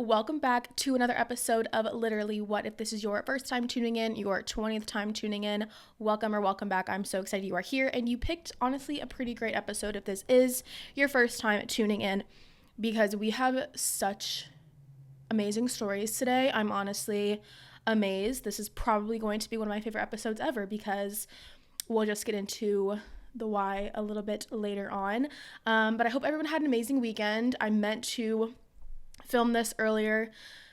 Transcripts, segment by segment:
Welcome back to another episode of Literally What. If this is your first time tuning in, your 20th time tuning in, welcome or welcome back. I'm so excited you are here, and you picked, honestly, a pretty great episode if this is your first time tuning in, because we have such amazing stories today. I'm honestly amazed. This is probably going to be one of my favorite episodes ever, because we'll just get into the why a little bit later on. But I hope everyone had an amazing weekend. I meant to film this earlier,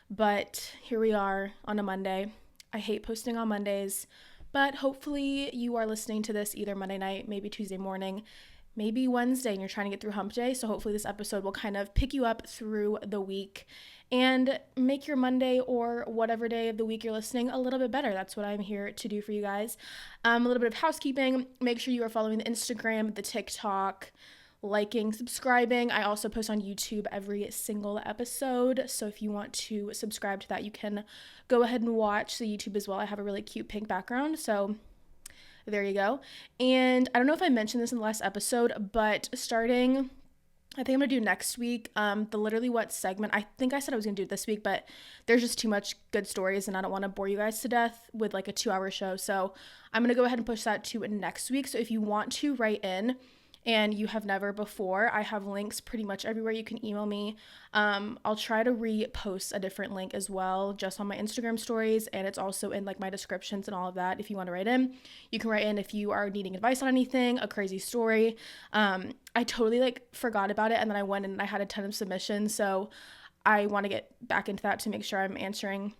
but here we are on a Monday. I hate posting on Mondays, but hopefully you are listening to this either Monday night, maybe Tuesday morning, maybe Wednesday, and you're trying to get through hump day. So hopefully this episode will kind of pick you up through the week and make your Monday or whatever day of the week you're listening a little bit better. That's what I'm here to do for you guys. A little bit of housekeeping. Make sure you are following the Instagram, the TikTok, liking, subscribing. I also post on YouTube every single episode, so if you want to subscribe to that, you can go ahead and watch the YouTube as well. I have a really cute pink background, so there you go. And I don't know if I mentioned this in the last episode, but starting, I think I'm gonna do next week, the Literally What segment. I think I said I was gonna do it this week, but there's just too much good stories and I don't want to bore you guys to death with like a 2-hour show, so I'm gonna go ahead and push that to next week. So if you want to write in and you have never before, I have links pretty much everywhere. You can email me. I'll try to repost a different link as well, just on my Instagram stories, and it's also in like my descriptions and all of that. If you want to write in, you can write in if you are needing advice on anything, a crazy story. I totally forgot about it, and then I went and I had a ton of submissions, so I want to get back into that to make sure I'm answering,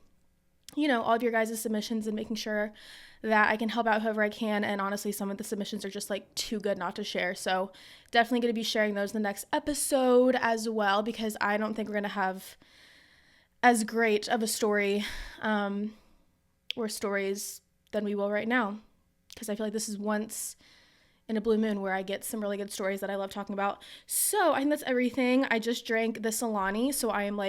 all of your guys' submissions and making sure that I can help out whoever I can. And honestly, some of the submissions are just too good not to share. So definitely going to be sharing those in the next episode as well, because I don't think we're going to have as great of a story or stories than we will right now. Because I feel like this is once in a blue moon where I get some really good stories that I love talking about. So I think that's everything. I just drank the Solani, so I am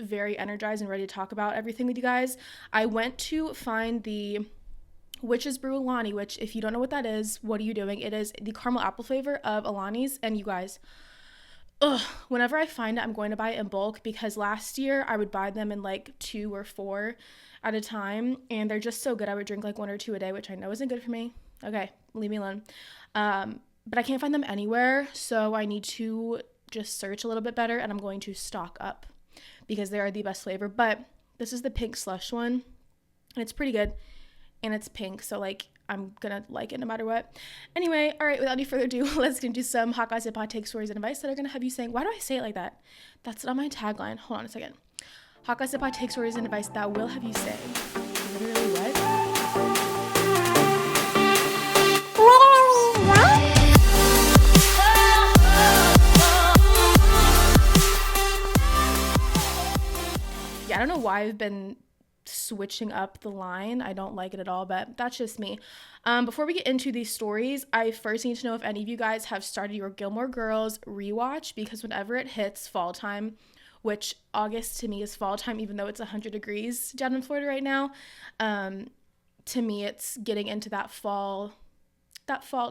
very energized and ready to talk about everything with you guys. I went to find the Witch's Brew Alani, which, if you don't know what that is, what are you doing? It is the caramel apple flavor of Alani's, and you guys, whenever I find it, I'm going to buy it in bulk, because last year I would buy them in 2 or 4 at a time, and they're just so good. I would drink 1 or 2 a day, which I know isn't good for me. Okay, leave me alone. But I can't find them anywhere, so I need to just search a little bit better, and I'm going to stock up, because they are the best flavor. But this is the pink slush one, and it's pretty good, and it's pink, so I'm gonna like it no matter what. Anyway, all right, without any further ado, let's get into some hot gossip, hot take, stories, and advice that are gonna have you saying, why do I say it like that? That's not my tagline. Hold on a second. Hot gossip, hot take, stories, and advice that will have you say, literally what? I don't know why I've been switching up the line. I don't like it at all, but that's just me. Before we get into these stories, I first need to know if any of you guys have started your Gilmore Girls rewatch, because whenever it hits fall time, which August to me is fall time, even though it's 100 degrees down in Florida right now, to me it's getting into that fall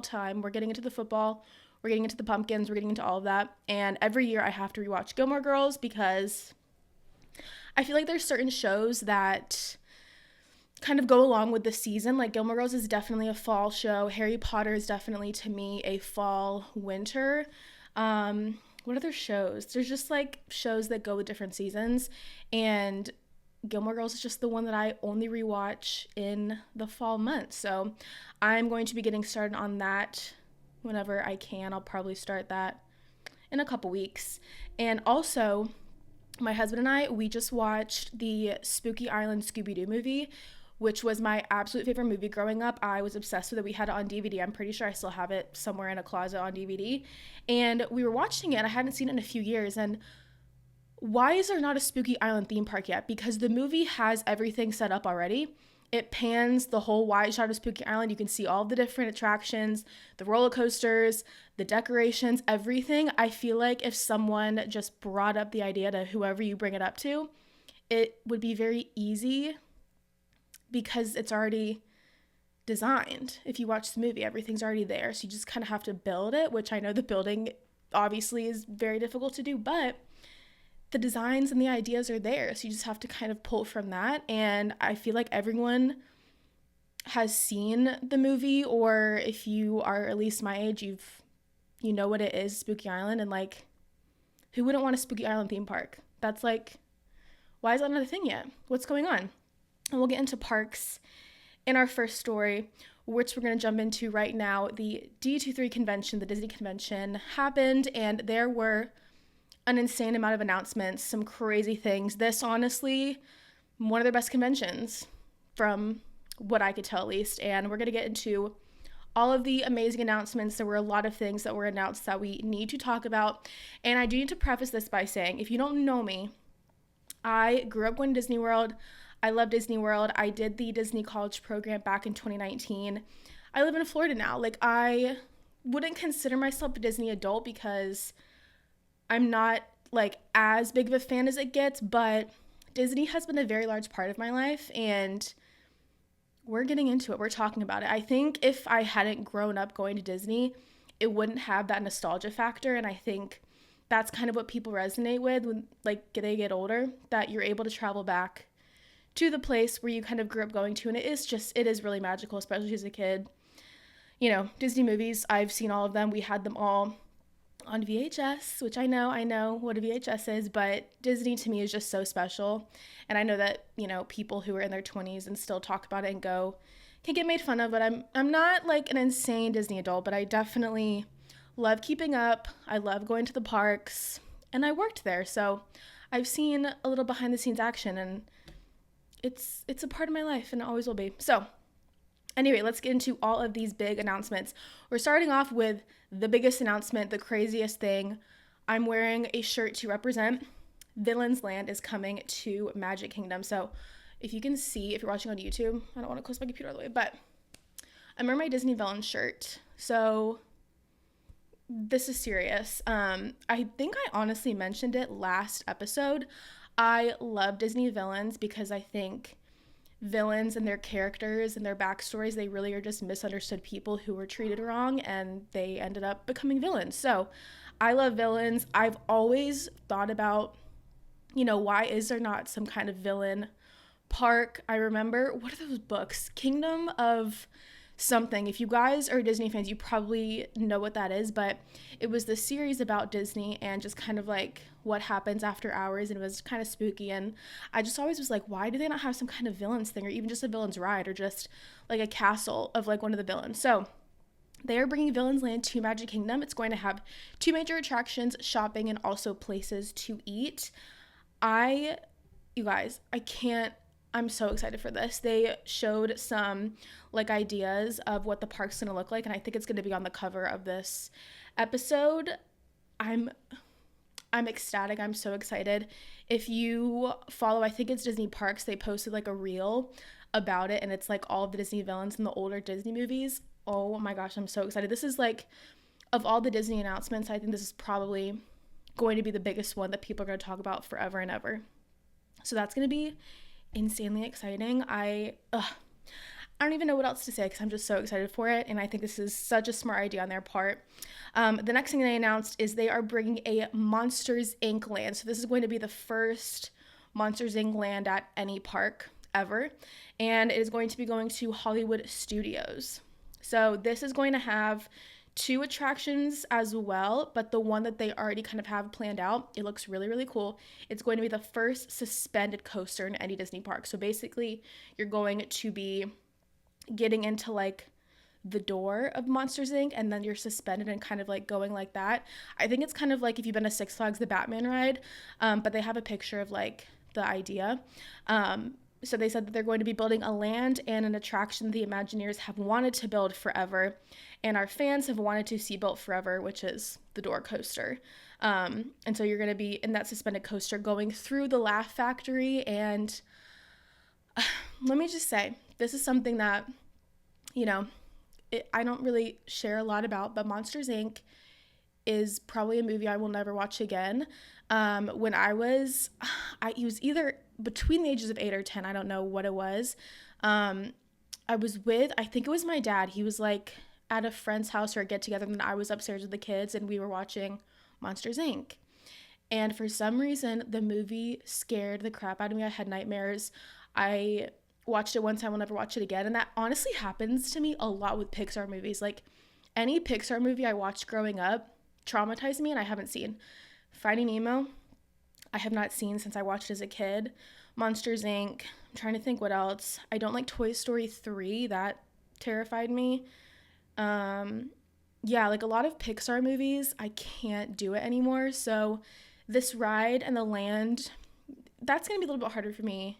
time. We're getting into the football, we're getting into the pumpkins, we're getting into all of that, and every year I have to rewatch Gilmore Girls, because I feel like there's certain shows that kind of go along with the season. Gilmore Girls is definitely a fall show. Harry Potter is definitely, to me, a fall, winter. What other shows? There's just shows that go with different seasons, and Gilmore Girls is just the one that I only rewatch in the fall months. So I'm going to be getting started on that whenever I can. I'll probably start that in a couple weeks. And also, my husband and I, we just watched the Spooky Island Scooby-Doo movie, which was my absolute favorite movie growing up. I was obsessed with it. We had it on DVD. I'm pretty sure I still have it somewhere in a closet on DVD. And we were watching it, and I hadn't seen it in a few years. And why is there not a Spooky Island theme park yet? Because the movie has everything set up already. It pans the whole wide shot of Spooky Island. You can see all the different attractions, the roller coasters, the decorations, everything. I feel like if someone just brought up the idea to whoever you bring it up to, it would be very easy, because it's already designed. If you watch the movie, everything's already there. So you just kind of have to build it, which I know the building obviously is very difficult to do, but the designs and the ideas are there. So you just have to kind of pull from that. And I feel like everyone has seen the movie, or if you are at least my age, you know what it is, Spooky Island. And like, who wouldn't want a Spooky Island theme park? That's like, why is that not a thing yet? What's going on? And we'll get into parks in our first story, which we're going to jump into right now. The D23 convention, the Disney convention, happened, and there were an insane amount of announcements, some crazy things. This, honestly, one of their best conventions from what I could tell, at least. And we're going to get into all of the amazing announcements. There were a lot of things that were announced that we need to talk about. And I do need to preface this by saying, if you don't know me, I grew up going to Disney World. I love Disney World. I did the Disney College program back in 2019. I live in Florida now. Like, I wouldn't consider myself a Disney adult because I'm not like as big of a fan as it gets, but Disney has been a very large part of my life, and we're getting into it. We're talking about it. I think if I hadn't grown up going to Disney, it wouldn't have that nostalgia factor, and I think that's kind of what people resonate with when like they get older, that you're able to travel back to the place where you kind of grew up going to, and it is really magical, especially as a kid. You know, Disney movies, I've seen all of them. We had them all on VHS, which I know what a VHS is, but Disney to me is just so special. And I know that, you know, people who are in their 20s and still talk about it and go, can get made fun of, but I'm not like an insane Disney adult, but I definitely love keeping up. I love going to the parks, and I worked there, so I've seen a little behind the scenes action, and it's a part of my life, and it always will be. So anyway, let's get into all of these big announcements. We're starting off with the biggest announcement, the craziest thing. I'm wearing a shirt to represent Villains Land is coming to Magic Kingdom. So if you can see, if you're watching on YouTube, I don't want to close my computer all the way, but I'm wearing my Disney Villains shirt. So this is serious. I think I honestly mentioned it last episode. I love Disney villains because I think villains and their characters and their backstories, they really are just misunderstood people who were treated wrong, and they ended up becoming villains. So I love villains. I've always thought about, you know, why is there not some kind of villain park? I remember, what are those books? Kingdom of something. If you guys are Disney fans, you probably know what that is, but it was the series about Disney and just kind of like what happens after hours, and it was kind of spooky, and I just always was like, why do they not have some kind of villains thing, or even just a villain's ride, or just like a castle of like one of the villains? So they are bringing Villains Land to Magic Kingdom. It's going to have 2 major attractions, shopping, and also places to eat. You guys, I'm so excited for this. They showed some like ideas of what the park's gonna look like, and I think it's gonna be on the cover of this episode. I'm ecstatic. I'm so excited. If you follow, I think it's Disney Parks, they posted like a reel about it, and it's like all of the Disney villains in the older Disney movies. Oh my gosh, I'm so excited. This is like, of all the Disney announcements, I think this is probably going to be the biggest one that people are going to talk about forever and ever. So that's going to be insanely exciting. I don't even know what else to say because I'm just so excited for it, and I think this is such a smart idea on their part. The next thing they announced is they are bringing a Monsters Inc. land. So this is going to be the first Monsters Inc. land at any park ever, and it is going to be going to Hollywood Studios. So this is going to have 2 attractions as well, but the one that they already kind of have planned out, it looks really, really cool. It's going to be the first suspended coaster in any Disney park. So basically, you're going to be getting into like the door of Monsters Inc. and then you're suspended and kind of like going like that. I think it's kind of like if you've been to Six Flags, the Batman ride, but they have a picture of like the idea. So they said that they're going to be building a land and an attraction the Imagineers have wanted to build forever, and our fans have wanted to see built forever, which is the door coaster. And so you're going to be in that suspended coaster going through the Laugh Factory. And let me just say, this is something that, you know, I don't really share a lot about, but Monsters Inc. is probably a movie I will never watch again. When it was either between the ages of 8 or 10, I don't know what it was. I was with, I think it was my dad. He was like at a friend's house or a get together, and then I was upstairs with the kids, and we were watching Monsters Inc. And for some reason, the movie scared the crap out of me. I had nightmares. I watched it one time, I'll never watch it again. And that honestly happens to me a lot with Pixar movies. Like any Pixar movie I watched growing up traumatized me and I haven't seen. Finding Nemo, I have not seen since I watched it as a kid. Monsters Inc. I'm trying to think what else. I don't like Toy Story 3. That terrified me. Yeah, like a lot of Pixar movies, I can't do it anymore. So this ride and the land, that's going to be a little bit harder for me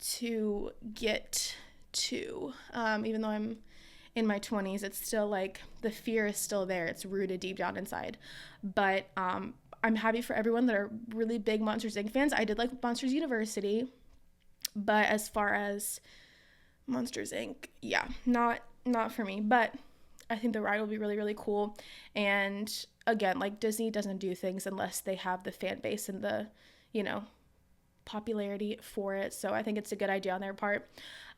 to get to. Even though I'm in my 20s, it's still like the fear is still there. It's rooted deep down inside. But I'm happy for everyone that are really big Monsters Inc. fans. I did like Monsters University, but as far as Monsters Inc., yeah, not for me. But I think the ride will be really, really cool. And again, like Disney doesn't do things unless they have the fan base and the, popularity for it. So I think it's a good idea on their part.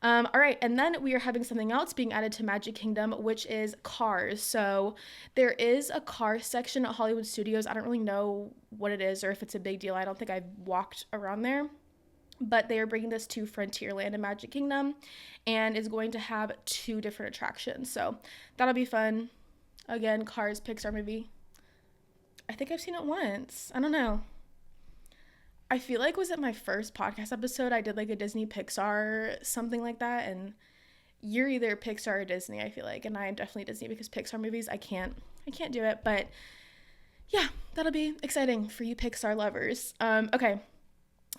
All right, and then we are having something else being added to Magic Kingdom, which is cars. So there is a car section at Hollywood Studios. I don't really know what it is or if it's a big deal. I don't think I've walked around there. But they are bringing this to Frontierland in Magic Kingdom and is going to have 2 different attractions. So that'll be fun. Again, Cars, Pixar movie. I think I've seen it once. I don't know. I feel like was it my first podcast episode? I did like a Disney Pixar, something like that. And you're either Pixar or Disney, I feel like. And I am definitely Disney because Pixar movies, I can't do it. But yeah, that'll be exciting for you Pixar lovers. Okay.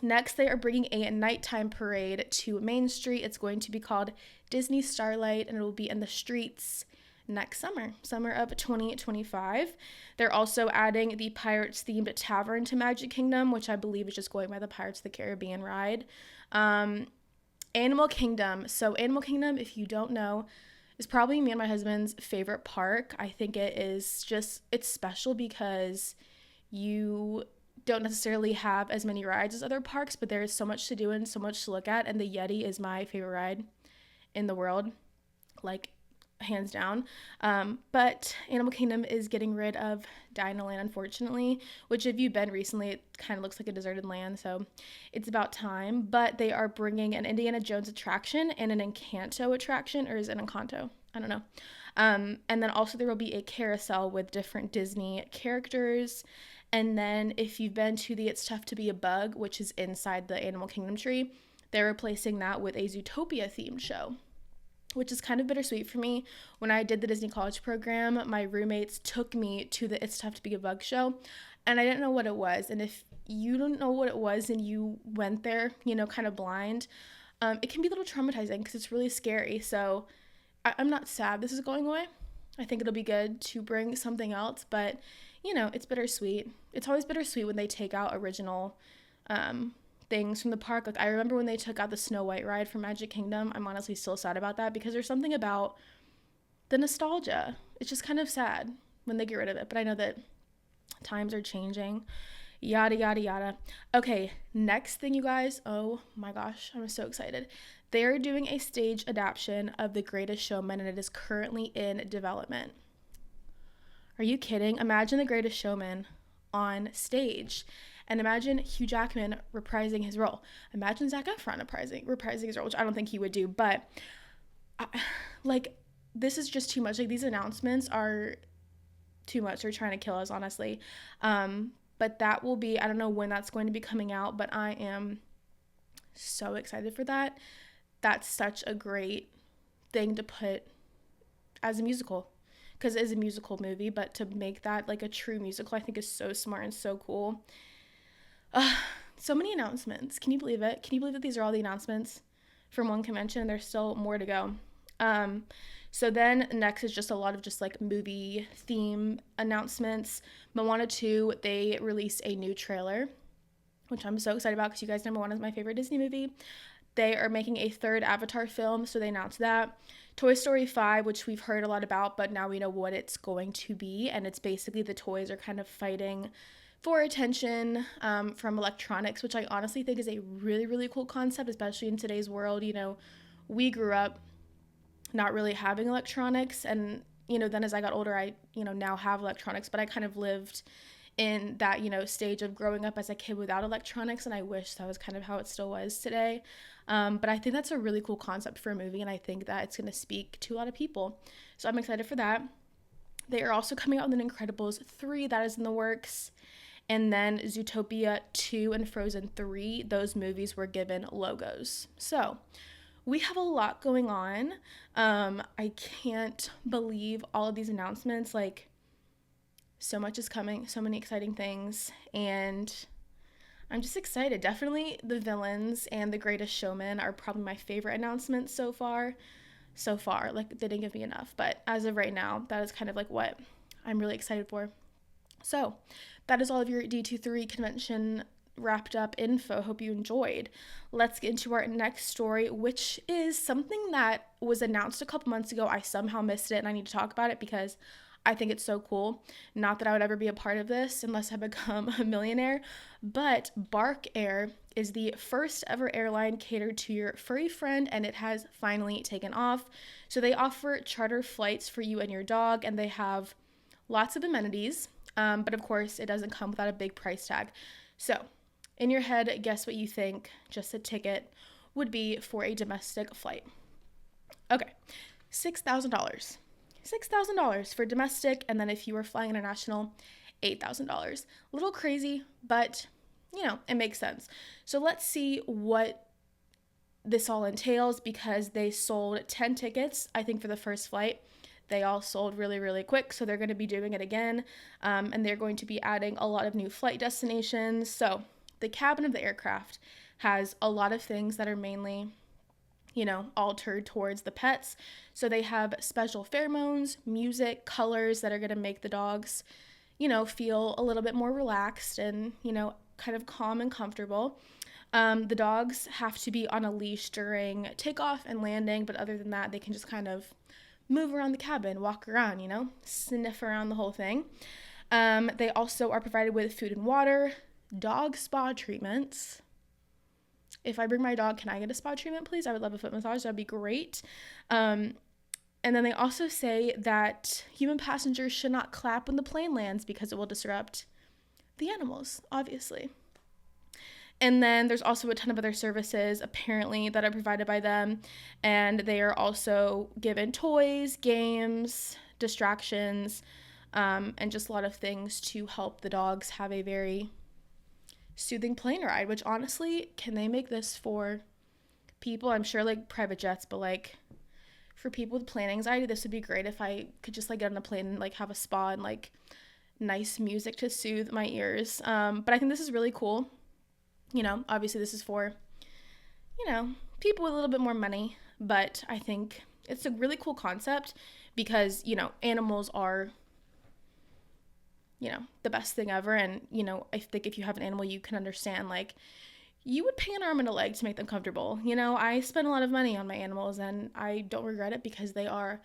Next, they are bringing a nighttime parade to Main Street. It's going to be called Disney Starlight, and it will be in the streets next summer of 2025. They're also adding the Pirates-themed tavern to Magic Kingdom, which I believe is just going by the Pirates of the Caribbean ride. Animal Kingdom. So Animal Kingdom, if you don't know, is probably me and my husband's favorite park. I think it is just, it's special because you don't necessarily have as many rides as other parks, but there is so much to do and so much to look at, and the Yeti is my favorite ride in the world, like hands down. But Animal Kingdom is getting rid of Dinoland, unfortunately, which if you've been recently, it kind of looks like a deserted land, so it's about time. But they are bringing an Indiana Jones attraction and an Encanto attraction, or is it Encanto? I don't know. And then also there will be a carousel with different Disney characters. And then if you've been to the It's Tough to Be a Bug, which is inside the Animal Kingdom tree, they're replacing that with a Zootopia themed show, which is kind of bittersweet for me. When I did the Disney College program, my roommates took me to the It's Tough to Be a Bug show, and I didn't know what it was. And if you don't know what it was and you went there, kind of blind, it can be a little traumatizing because it's really scary. So I'm not sad this is going away. I think it'll be good to bring something else, but it's bittersweet. It's always bittersweet when they take out original things from the park. Like I remember when they took out the Snow White ride from Magic Kingdom. I'm honestly still sad about that because there's something about the nostalgia. It's just kind of sad when they get rid of it, but I know that times are changing. Yada, yada, yada. Okay, next thing, you guys. Oh my gosh, I'm so excited. They are doing a stage adaptation of The Greatest Showman, and it is currently in development. Are you kidding? Imagine The Greatest Showman on stage. And imagine Hugh Jackman reprising his role. Imagine Zac Efron reprising his role, which I don't think he would do. But, this is just too much. Like, these announcements are too much. They're trying to kill us, honestly. But that will be, I don't know when that's going to be coming out, but I am so excited for that. That's such a great thing to put as a musical, because it is a musical movie, but to make that like a true musical, I think is so smart and so cool. So many announcements. Can you believe it? Can you believe that these are all the announcements from one convention? There's still more to go. So then next is just a lot of just like movie theme announcements. Moana 2, they released a new trailer, which I'm so excited about because you guys know Moana is my favorite Disney movie. They are making a third Avatar film, so they announced that. Toy Story 5, which we've heard a lot about, but now we know what it's going to be, and it's basically the toys are kind of fighting for attention from electronics, which I honestly think is a really, really cool concept, especially in today's world. We grew up not really having electronics, and then as I got older, I now have electronics, but I kind of lived in that, stage of growing up as a kid without electronics, and I wish that was kind of how it still was today. But I think that's a really cool concept for a movie, and I think that it's going to speak to a lot of people. So I'm excited for that. They are also coming out with an Incredibles 3 that is in the works. And then Zootopia 2 and Frozen 3, those movies were given logos. So we have a lot going on. I can't believe all of these announcements. Like, so much is coming, so many exciting things, and I'm just excited. Definitely the Villains and The Greatest Showman are probably my favorite announcements so far. Like, they didn't give me enough, but as of right now, that is kind of like what I'm really excited for. So that is all of your D23 convention wrapped up info. Hope you enjoyed. Let's get into our next story, which is something that was announced a couple months ago. I somehow missed it, and I need to talk about it because I think it's so cool. Not that I would ever be a part of this unless I become a millionaire, but Bark Air is the first ever airline catered to your furry friend, and it has finally taken off. So they offer charter flights for you and your dog, and they have lots of amenities, but of course it doesn't come without a big price tag. So in your head, guess what you think just a ticket would be for a domestic flight. Okay, $6,000. $6,000 for domestic, and then if you were flying international, $8,000. A little crazy, but it makes sense. So let's see what this all entails, because they sold 10 tickets, I think, for the first flight. They all sold really, really quick, so they're going to be doing it again, and they're going to be adding a lot of new flight destinations. So the cabin of the aircraft has a lot of things that are mainly altered towards the pets. So they have special pheromones, music, colors that are going to make the dogs, feel a little bit more relaxed and, kind of calm and comfortable. The dogs have to be on a leash during takeoff and landing, but other than that, they can just kind of move around the cabin, walk around, sniff around the whole thing. They also are provided with food and water, dog spa treatments. If I bring my dog, can I get a spa treatment, please? I would love a foot massage. That'd be great. And then they also say that human passengers should not clap when the plane lands because it will disrupt the animals, obviously. And then there's also a ton of other services, apparently, that are provided by them. And they are also given toys, games, distractions, and just a lot of things to help the dogs have a very soothing plane ride, which honestly, can they make this for people? I'm sure like private jets, but like for people with plane anxiety, this would be great if I could just like get on a plane and like have a spa and like nice music to soothe my ears. But I think this is really cool. Obviously this is for, people with a little bit more money, but I think it's a really cool concept because, animals are the best thing ever. And, I think if you have an animal, you can understand, like, you would pay an arm and a leg to make them comfortable. I spend a lot of money on my animals, and I don't regret it because they are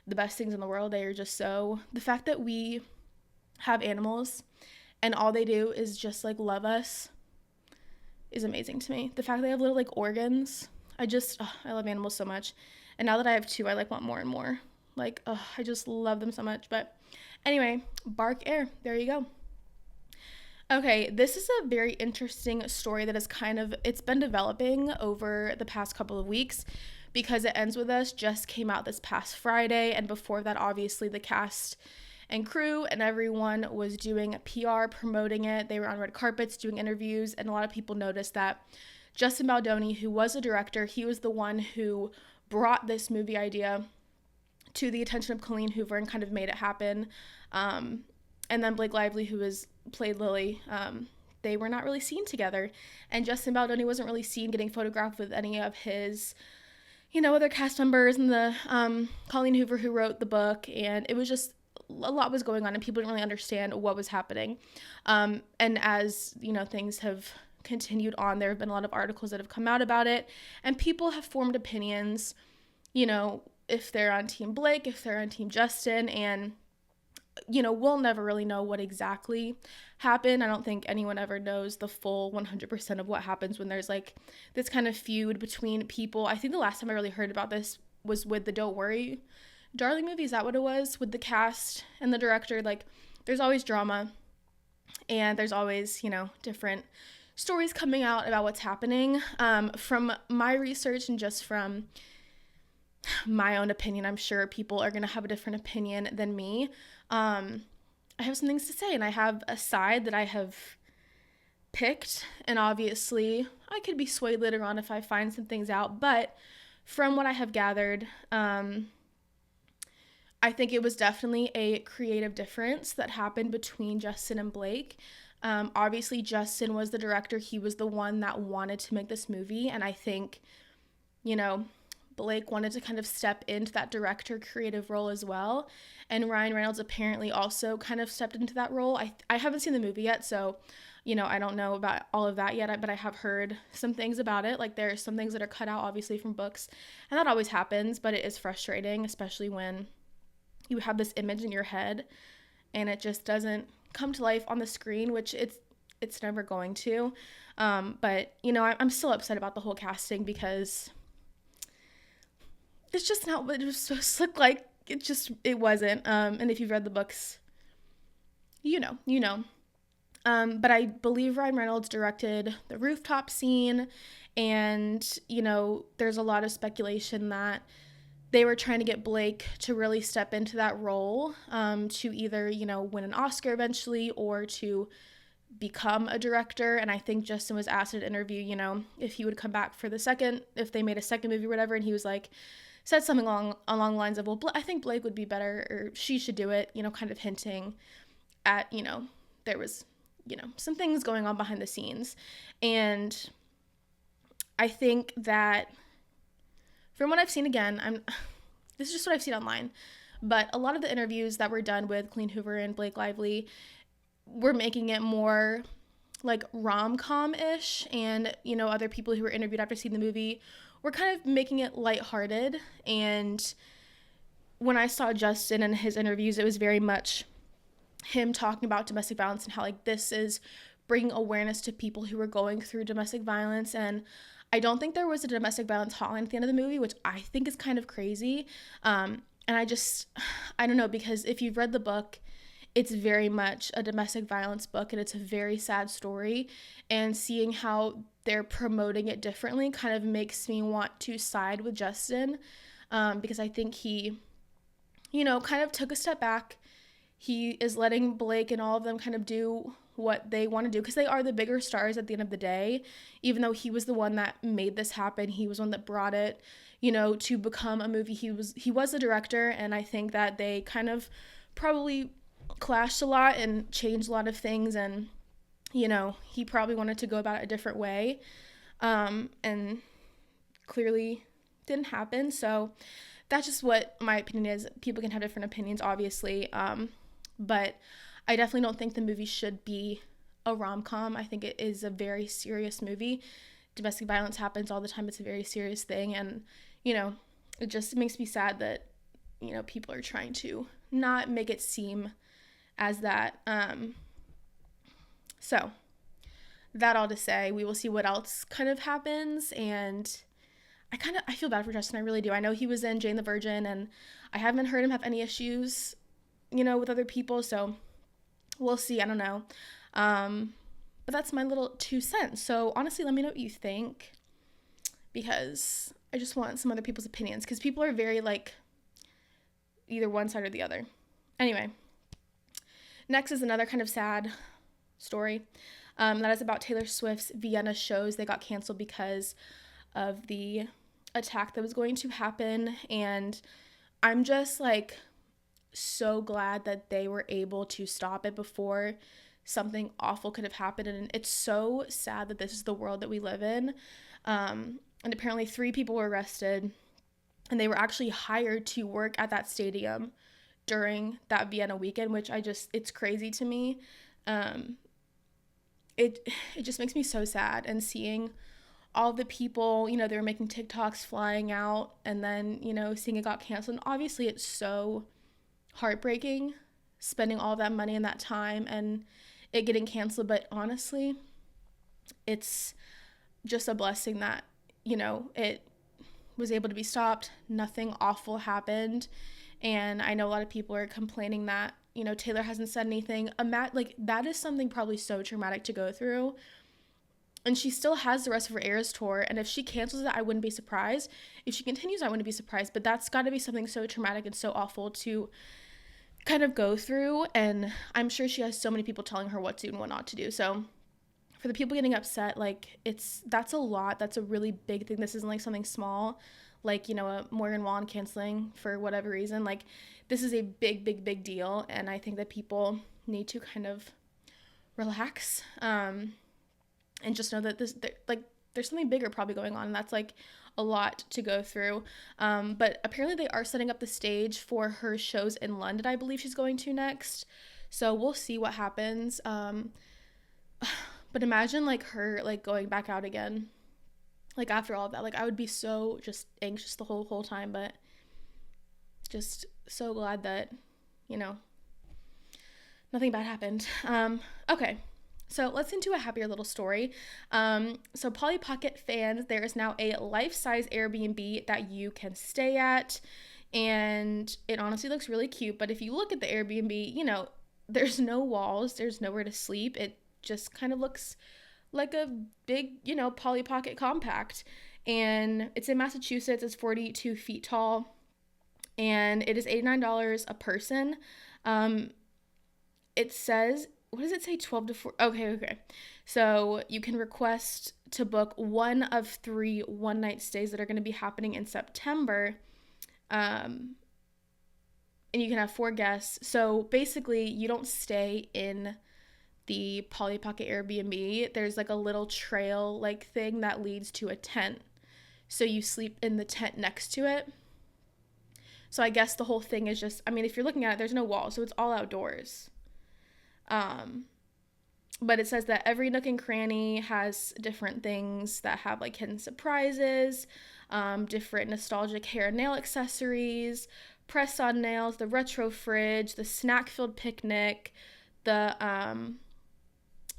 the best things in the world. They are just the fact that we have animals and all they do is just, like, love us is amazing to me. The fact they have little, like, organs, I love animals so much. And now that I have 2, I, like, want more and more. Like, I just love them so much. But anyway, Bark Air, there you go. Okay, this is a very interesting story that is it's been developing over the past couple of weeks because It Ends With Us just came out this past Friday, and before that, obviously, the cast and crew and everyone was doing PR, promoting it. They were on red carpets, doing interviews, and a lot of people noticed that Justin Baldoni, who was the director, he was the one who brought this movie idea to the attention of Colleen Hoover and kind of made it happen. And then Blake Lively, who played Lily, they were not really seen together. And Justin Baldoni wasn't really seen getting photographed with any of his, other cast members, and the Colleen Hoover who wrote the book. And it was just, a lot was going on and people didn't really understand what was happening. And as, things have continued on, there have been a lot of articles that have come out about it. And people have formed opinions, if they're on Team Blake, if they're on Team Justin, and, we'll never really know what exactly happened. I don't think anyone ever knows the full 100% of what happens when there's, like, this kind of feud between people. I think the last time I really heard about this was with the Don't Worry, Darling movie. Is that what it was? With the cast and the director, like, there's always drama. and there's always, different stories coming out about what's happening. From my research and just from my own opinion, I'm sure people are going to have a different opinion than me. I have some things to say, and I have a side that I have picked, and obviously I could be swayed later on if I find some things out, but from what I have gathered, I think it was definitely a creative difference that happened between Justin and Blake. Obviously, Justin was the director. He was the one that wanted to make this movie, and I think, Blake wanted to kind of step into that director creative role as well, and Ryan Reynolds apparently also kind of stepped into that role. I haven't seen the movie yet, so I don't know about all of that yet, but I have heard some things about it. Like, there are some things that are cut out, obviously, from books, and that always happens, but it is frustrating, especially when you have this image in your head and it just doesn't come to life on the screen, which it's never going to. But, I'm still upset about the whole casting because it's just not what it was supposed to look like. It wasn't. And if you've read the books, you know. But I believe Ryan Reynolds directed the rooftop scene, and, there's a lot of speculation that they were trying to get Blake to really step into that role, to either, win an Oscar eventually or to become a director. And I think Justin was asked in an interview, if he would come back for if they made a second movie or whatever, and he was like, said something along the lines of, well, I think Blake would be better, or she should do it, kind of hinting at, there was, some things going on behind the scenes. And I think that from what I've seen, again, this is just what I've seen online, but a lot of the interviews that were done with Colleen Hoover and Blake Lively were making it more like rom-com-ish, and, other people who were interviewed after seeing the movie were kind of making it lighthearted. And when I saw Justin and his interviews, it was very much him talking about domestic violence and how, like, this is bringing awareness to people who are going through domestic violence. And I don't think there was a domestic violence hotline at the end of the movie, which I think is kind of crazy. And I don't know, because if you've read the book, it's very much a domestic violence book, and it's a very sad story. And seeing how they're promoting it differently kind of makes me want to side with Justin, because I think he, kind of took a step back. He is letting Blake and all of them kind of do what they want to do, because they are the bigger stars at the end of the day. Even though he was the one that made this happen, he was one that brought it, to become a movie. He was the director, and I think that they kind of probably clashed a lot and changed a lot of things, and he probably wanted to go about it a different way, and clearly didn't happen. So that's just what my opinion is. People can have different opinions, obviously, but I definitely don't think the movie should be a rom-com. I think it is a very serious movie. Domestic violence happens all the time. It's a very serious thing, and it just makes me sad that people are trying to not make it seem as that. So that all to say, we will see what else kind of happens. And I feel bad for Justin. I really do. I know he was in Jane the Virgin, and I haven't heard him have any issues, with other people. So we'll see. I don't know. But that's my little 2 cents. So honestly, let me know what you think, because I just want some other people's opinions, because people are very like either one side or the other. Anyway, next is another kind of sad story. That is about Taylor Swift's Vienna shows. They got canceled because of the attack that was going to happen, and I'm just like so glad that they were able to stop it before something awful could have happened. And it's so sad that this is the world that we live in. And apparently 3 people were arrested, and they were actually hired to work at that stadium during that Vienna weekend, which it's crazy to me. It just makes me so sad, and seeing all the people, they were making TikToks flying out, and then, seeing it got canceled. And obviously it's so heartbreaking spending all that money and that time and it getting canceled. But honestly, it's just a blessing that, it was able to be stopped. Nothing awful happened. And I know a lot of people are complaining that, you know, Taylor hasn't said anything. Like, that is something probably so traumatic to go through. And she still has the rest of her Eras tour. And if she cancels it, I wouldn't be surprised. If she continues, I wouldn't be surprised. But that's got to be something so traumatic and so awful to kind of go through. And I'm sure she has so many people telling her what to do and what not to do. So for the people getting upset, like, that's a lot. That's a really big thing. This isn't like something small, like, you know, a Morgan Wallen canceling for whatever reason. Like, this is a big, big, big deal. And I think that people need to kind of relax. And just know that there's something bigger probably going on, and that's like a lot to go through. But apparently they are setting up the stage for her shows in London, I believe she's going to next. So we'll see what happens. But imagine like her like going back out again, like after all of that. Like, I would be so just anxious the whole time, but just so glad that, you know, nothing bad happened. Okay. So let's into a happier little story. So Polly Pocket fans, there is now a life-size Airbnb that you can stay at. And it honestly looks really cute. But if you look at the Airbnb, you know, there's no walls. There's nowhere to sleep. It just kind of looks like a big, you know, Polly Pocket compact. And it's in Massachusetts. It's 42 feet tall. And it is $89 a person. It says... what does it say? 12 to 4. Okay. So you can request to book one of 3 one-night stays that are going to be happening in September. And you can have 4 guests. So basically, you don't stay in the Polly Pocket Airbnb. There's like a little trail like thing that leads to a tent. So you sleep in the tent next to it. So I guess the whole thing is just, I mean, if you're looking at it, there's no wall. So it's all outdoors. But it says that every nook and cranny has different things that have like hidden surprises, different nostalgic hair and nail accessories, press-on nails, the retro fridge, the snack-filled picnic, the,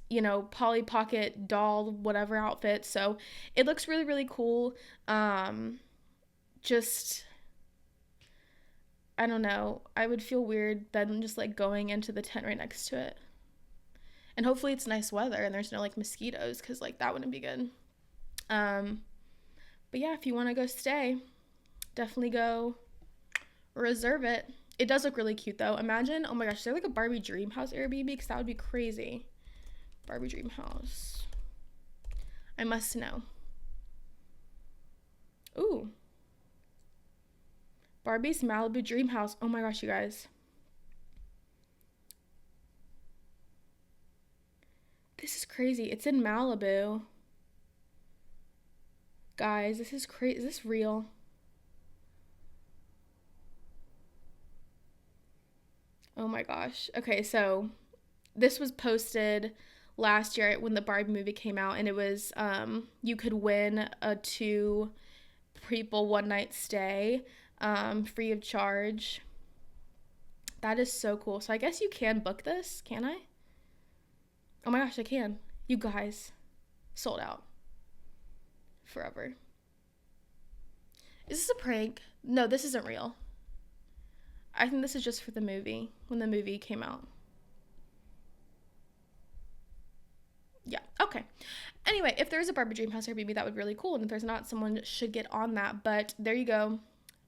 you know, Polly Pocket doll, whatever outfit. So it looks really, really cool. Just, I don't know. I would feel weird then just like going into the tent right next to it. And hopefully it's nice weather and there's no like mosquitoes, because like that wouldn't be good. But yeah, if you want to go stay, definitely go reserve it. It does look really cute though. Imagine, oh my gosh, is there like a Barbie Dream House Airbnb? Because that would be crazy. Barbie Dream House. I must know. Ooh. Barbie's Malibu Dream House. Oh my gosh, you guys. This is crazy. It's in Malibu. Guys, this is crazy. Is this real? Oh my gosh. Okay, so this was posted last year when the Barbie movie came out, and it was you could win a 2 people one night stay free of charge. That is so cool. So I guess you can book this, can I? Oh my gosh, I can. You guys, sold out. Forever. Is this a prank? No, this isn't real. I think this is just for the movie, when the movie came out. Yeah, okay. Anyway, if there's a Barbie Dream House Airbnb, that would be really cool. And if there's not, someone should get on that. But there you go.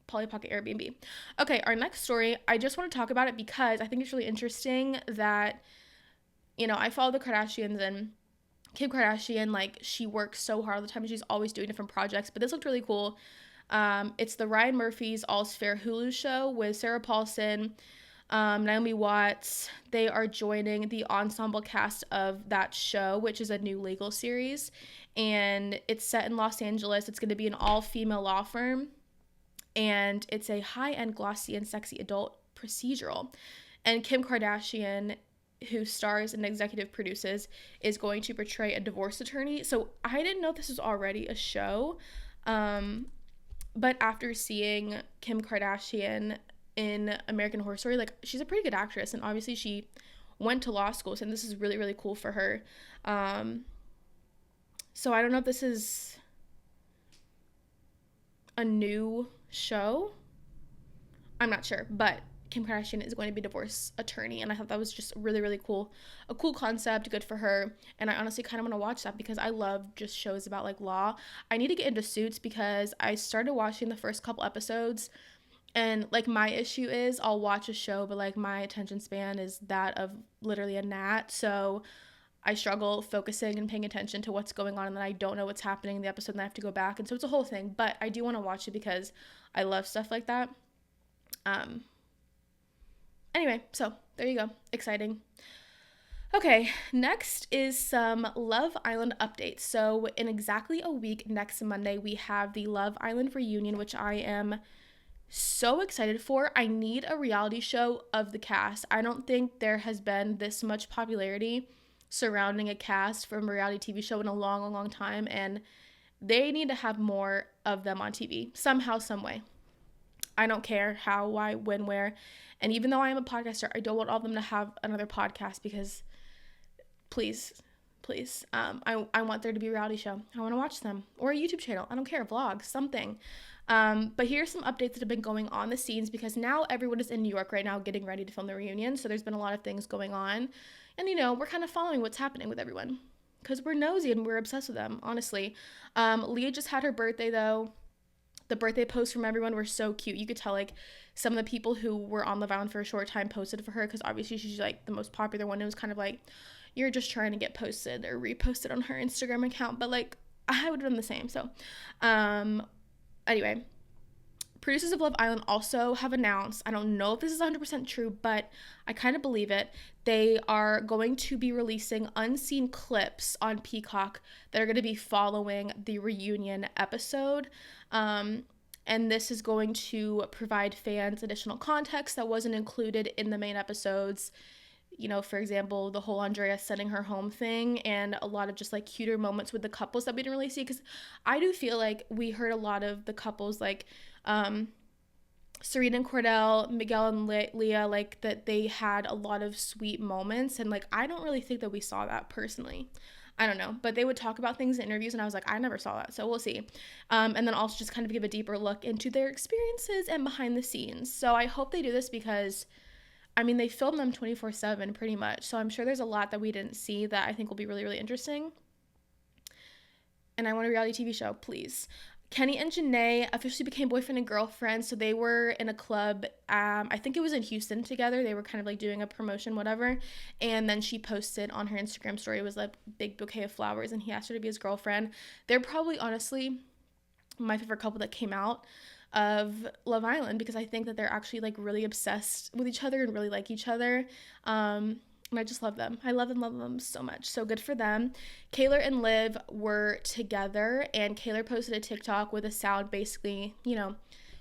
Polly Pocket Airbnb. Okay, our next story, I just want to talk about it because I think it's really interesting that, you know, I follow the Kardashians, and Kim Kardashian, like, she works so hard all the time. She's always doing different projects, but this looked really cool. It's the Ryan Murphy's All's Fair Hulu show with Sarah Paulson, Naomi Watts. They are joining the ensemble cast of that show, which is a new legal series, and it's set in Los Angeles. It's going to be an all-female law firm, and it's a high-end, glossy, and sexy adult procedural. And Kim Kardashian, who stars and executive produces, is going to portray a divorce attorney. So I didn't know this was already a show, but after seeing Kim Kardashian in American Horror Story, like, she's a pretty good actress, and obviously she went to law school, so this is really, really cool for her. So I don't know if this is a new show. I'm not sure, but Kim Kardashian is going to be a divorce attorney, and I thought that was just really, really cool. A cool concept, good for her, and I honestly kind of want to watch that because I love just shows about like law. I need to get into Suits because I started watching the first couple episodes, and like my issue is I'll watch a show, but like my attention span is that of literally a gnat, so I struggle focusing and paying attention to what's going on, and then I don't know what's happening in the episode, and I have to go back, and so it's a whole thing, but I do want to watch it because I love stuff like that. Anyway, so there you go. Exciting. Okay, next is some Love Island updates. So in exactly a week, next Monday, we have the Love Island reunion, which I am so excited for. I need a reality show of the cast. I don't think there has been this much popularity surrounding a cast from a reality TV show in a long, long, long time, and they need to have more of them on TV somehow, some way. I don't care how, why, when, where. And even though I am a podcaster, I don't want all of them to have another podcast because please, I want there to be a reality show. I want to watch them. Or a YouTube channel. I don't care. Vlog, something. But here's some updates that have been going on the scenes because now everyone is in New York right now getting ready to film the reunion. So there's been a lot of things going on. And, you know, we're kind of following what's happening with everyone because we're nosy and we're obsessed with them, honestly. Leah just had her birthday, though. The birthday posts from everyone were so cute. You could tell, like, some of the people who were on Love Island for a short time posted for her because obviously she's, like, the most popular one. It was kind of like, you're just trying to get posted or reposted on her Instagram account. But, like, I would have done the same. So, anyway. Producers of Love Island also have announced, I don't know if this is 100% true, but I kind of believe it. They are going to be releasing unseen clips on Peacock that are going to be following the reunion episode. And this is going to provide fans additional context that wasn't included in the main episodes. You know, for example, the whole Andrea sending her home thing and a lot of just like cuter moments with the couples that we didn't really see. Because I do feel like we heard a lot of the couples like Serena and Cordell, Miguel and Leah, like that they had a lot of sweet moments. And like, I don't really think that we saw that personally. I don't know, but they would talk about things in interviews and I was like, I never saw that. So we'll see. And then also just kind of give a deeper look into their experiences and behind the scenes. So I hope they do this because I mean, they film them 24/7 pretty much. So I'm sure there's a lot that we didn't see that I think will be really, really interesting. And I want a reality TV show, please. Kenny and Janae officially became boyfriend and girlfriend. So they were in a club, I think it was in Houston together. They were kind of like doing a promotion, whatever. And then she posted on her Instagram story, it was like a big bouquet of flowers and he asked her to be his girlfriend. They're probably honestly my favorite couple that came out of Love Island because I think that they're actually like really obsessed with each other and really like each other. And I just love them. I love them so much. So good for them. Kayla and Liv were together and Kayla posted a TikTok with a sound basically, you know,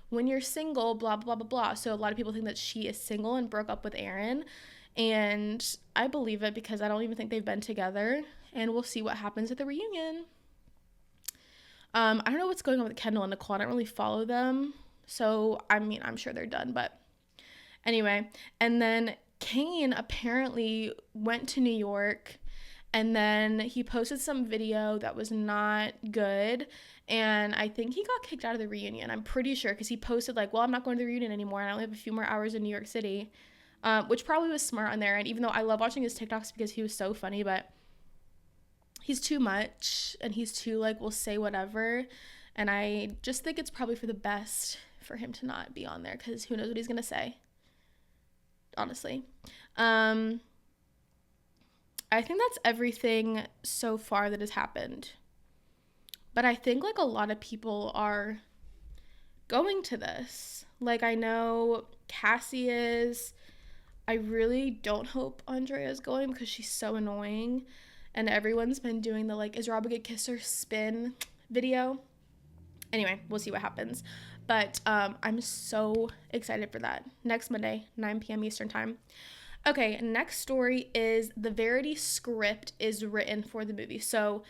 when you're single, blah, blah, blah, blah. So a lot of people think that she is single and broke up with Aaron. And I believe it because I don't even think they've been together. And we'll see what happens at the reunion. I don't know what's going on with Kendall and Nicole. I don't really follow them. So, I mean, I'm sure they're done. But anyway. And then Kane apparently went to New York and then he posted some video that was not good and I think he got kicked out of the reunion. I'm pretty sure because he posted like, well, I'm not going to the reunion anymore and I only have a few more hours in New York City, which probably was smart on there. And even though I love watching his TikToks because he was so funny, but he's too much and he's too like, will say whatever. And I just think it's probably for the best for him to not be on there because who knows what he's going to say. Honestly. I think that's everything so far that has happened. But I think like a lot of people are going to this. Like I know Cassie is. I really don't hope Andrea is going because she's so annoying. And everyone's been doing the like, is Rob a good kisser spin video. Anyway, we'll see what happens. But I'm so excited for that. Next Monday, 9 p.m. Eastern time. Okay, next story is the Verity script is written for the movie. So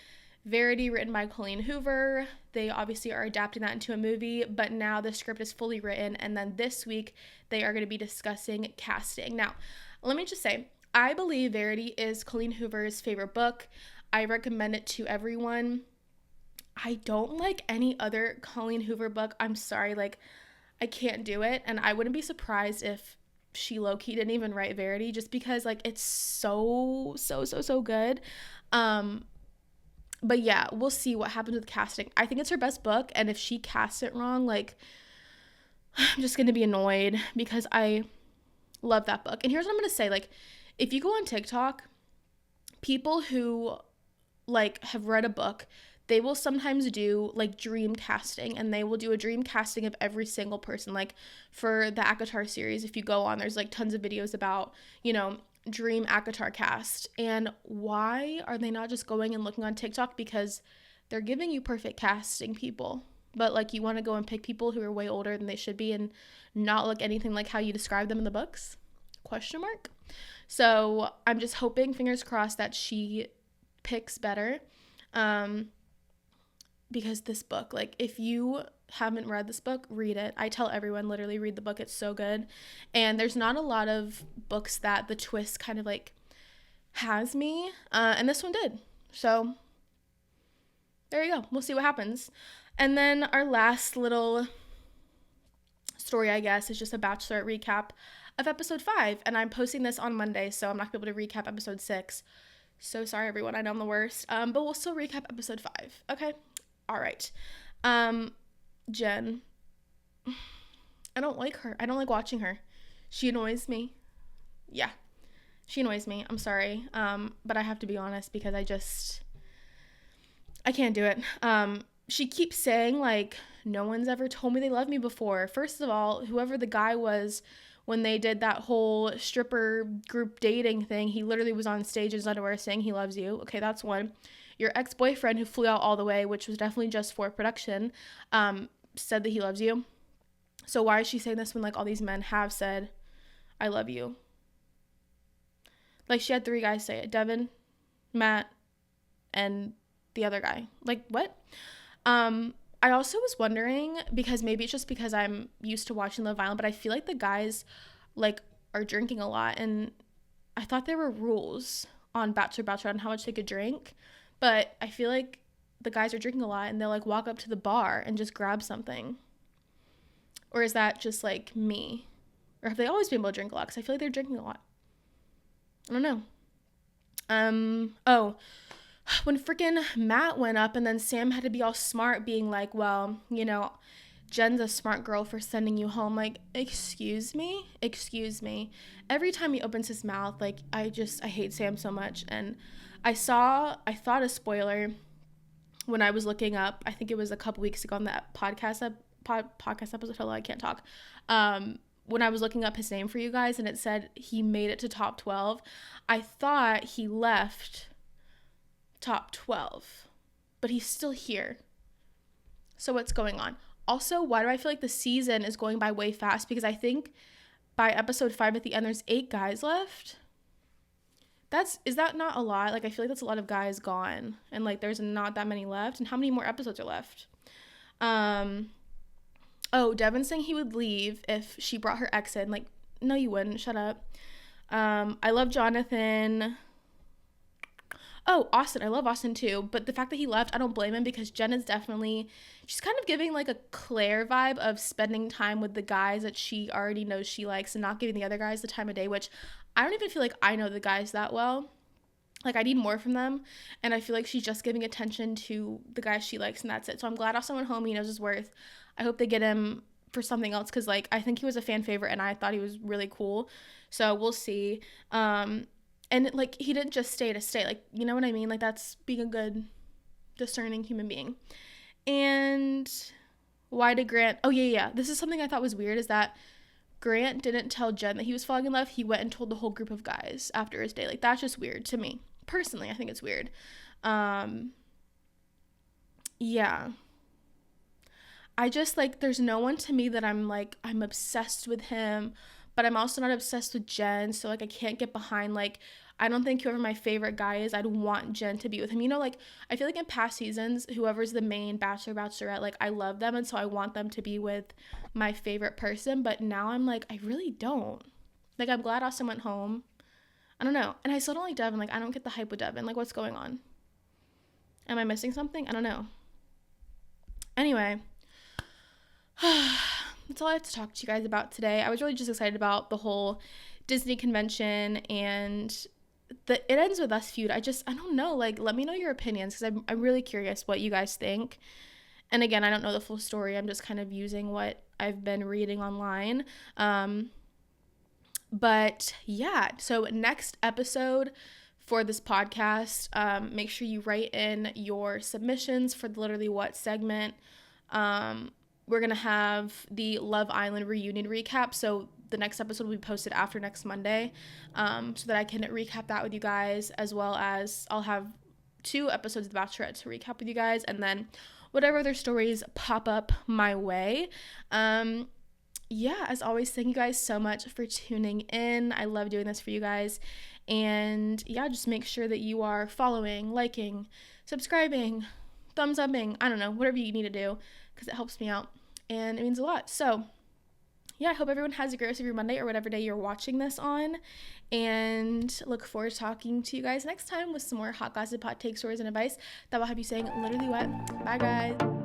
Verity, written by Colleen Hoover. They obviously are adapting that into a movie, but now the script is fully written. And then this week, they are going to be discussing casting. Now, let me just say, I believe Verity is Colleen Hoover's favorite book. I recommend it to everyone. I don't like any other Colleen Hoover book. I'm sorry, like, I can't do it. And I wouldn't be surprised if she low-key didn't even write Verity, just because like it's so good. But yeah, we'll see what happens with casting. I think it's her best book, and if she casts it wrong, like, I'm just gonna be annoyed, because I love that book. And here's what I'm gonna say, like, if you go on TikTok, people who like have read a book, they will sometimes do like dream casting, and they will do a dream casting of every single person. Like for the ACOTAR series, if you go on, there's like tons of videos about, you know, dream ACOTAR cast. And why are they not just going and looking on TikTok? Because they're giving you perfect casting people, but like you want to go and pick people who are way older than they should be and not look anything like how you describe them in the books? Question mark. So I'm just hoping, fingers crossed, that she picks better. Because this book, like, if you haven't read this book, read it. I tell everyone, literally read the book. It's so good. And there's not a lot of books that the twist kind of like has me, and this one did. So there you go. We'll see what happens. And then our last little story, I guess, is just a Bachelorette recap of episode 5, and I'm posting this on Monday, so I'm not gonna be able to recap episode 6. So sorry, everyone. I know I'm the worst. But we'll still recap episode 5. Okay. All right. Jen. I don't like her. I don't like watching her. She annoys me. Yeah. She annoys me. I'm sorry. But I have to be honest, because I can't do it. She keeps saying, like, no one's ever told me they love me before. First of all, whoever the guy was when they did that whole stripper group dating thing, he literally was on stage in his underwear saying he loves you. Okay, that's one. Your ex-boyfriend, who flew out all the way, which was definitely just for production, said that he loves you. So why is she saying this when, like, all these men have said, I love you? Like, she had 3 guys say it. Devin, Matt, and the other guy. Like, what? I also was wondering, because maybe it's just because I'm used to watching Love Island, but I feel like the guys, like, are drinking a lot, and I thought there were rules on Bachelorette on how much they could drink. But I feel like the guys are drinking a lot, and they'll, like, walk up to the bar and just grab something. Or is that just, like, me? Or have they always been able to drink a lot? Because I feel like they're drinking a lot. I don't know. When freaking Matt went up, and then Sam had to be all smart, being like, well, you know, Jen's a smart girl for sending you home. Like, excuse me? Every time he opens his mouth, like, I hate Sam so much. And I thought a spoiler when I was looking up, I think it was a couple weeks ago on that podcast episode, hello, I can't talk, when I was looking up his name for you guys, and it said he made it to top 12, I thought he left top 12, but he's still here. So what's going on? Also, why do I feel like the season is going by way fast? Because I think by episode 5 at the end, there's 8 guys left. Is that not a lot? Like, I feel like that's a lot of guys gone, and like there's not that many left. And how many more episodes are left? Devin's saying he would leave if she brought her ex in. Like, no, you wouldn't. Shut up. I love Jonathan. Oh, Austin. I love Austin too. But the fact that he left, I don't blame him, because Jen is definitely, she's kind of giving like a Claire vibe of spending time with the guys that she already knows she likes and not giving the other guys the time of day, which I don't even feel like I know the guys that well. Like, I need more from them. And I feel like she's just giving attention to the guys she likes, and that's it. So I'm glad Austin went home. He knows his worth. I hope they get him for something else, because like I think he was a fan favorite, and I thought he was really cool. So we'll see. And like, he didn't just stay to stay, like, you know what I mean? Like, that's being a good, discerning human being. And why did Grant, this is something I thought was weird, is that Grant didn't tell Jen that he was falling in love. He went and told the whole group of guys after his day. Like, that's just weird to me. Personally, I think it's weird. Yeah. I just, like, there's no one to me that I'm like, I'm obsessed with him, but I'm also not obsessed with Jen. So like, I can't get behind, like, I don't think whoever my favorite guy is, I'd want Jen to be with him. You know, like, I feel like in past seasons, whoever's the main bachelor, bachelorette, like, I love them, and so I want them to be with my favorite person. But now I'm like, I really don't. Like, I'm glad Austin went home. I don't know. And I still don't like Devin. Like, I don't get the hype with Devin. Like, what's going on? Am I missing something? I don't know. Anyway. that's all I have to talk to you guys about today. I was really just excited about the whole Disney convention, and it ends with us feud. I don't know, like, let me know your opinions, because I'm really curious what you guys think. And again, I don't know the full story. I'm just kind of using what I've been reading online. But yeah, so next episode for this podcast, make sure you write in your submissions for the Literally What segment. We're going to have the Love Island reunion recap. So the next episode will be posted after next Monday, so that I can recap that with you guys, as well as I'll have 2 episodes of The Bachelorette to recap with you guys, and then whatever other stories pop up my way. Yeah, as always, thank you guys so much for tuning in. I love doing this for you guys. And yeah, just make sure that you are following, liking, subscribing, thumbs upping, I don't know, whatever you need to do, because it helps me out and it means a lot. So yeah, I hope everyone has a great rest of your Monday or whatever day you're watching this on, and look forward to talking to you guys next time with some more hot gossip, hot take, stories, and advice that will have you saying literally what. Bye guys.